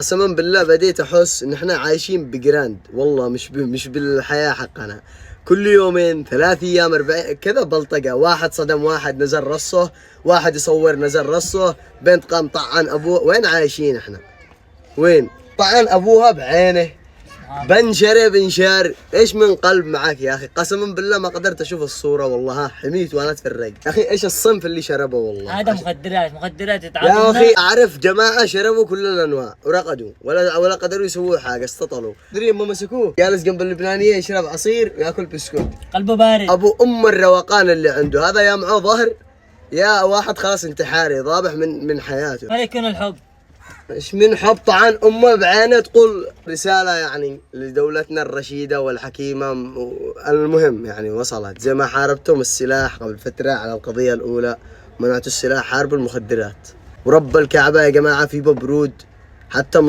قسما بالله بديت احس ان احنا عايشين بجراند، والله مش بالحياة حقنا. كل يومين 3 ايام 40 كذا بلطقة، واحد صدم واحد نزل رصه، واحد يصور نزل رصه، بنت قام طعن ابوه. وين عايشين احنا؟ وين؟ طعن ابوها بعينه، بنشار. ايش من قلب معاك يا اخي؟ قسما بالله ما قدرت اشوف الصورة والله، حميت وانا اتفرج. يا اخي ايش الصنف اللي شربه والله؟ هذا مخدرات يا اخي اعرف جماعه شربوا كل الانواع ورقدوا ولا قدروا يسووا حاجه، استطلوا. تدري ما مسكوه جالس جنب اللبنانيه يشرب عصير وياكل بسكوت، قلبه بارد. ابو الروقان اللي عنده هذا، يا معه ظهر يا واحد خلاص انتحاري ضابح من حياته. ولا يكون الحب. ايش من حب؟ طعن امه بعينه، تقول رساله يعني لدولتنا الرشيده والحكيمه. المهم يعني وصلت زي ما حاربتم السلاح قبل فتره على القضيه الاولى، منعتوا السلاح، حاربوا المخدرات. ورب الكعبه يا جماعه في برود حتى من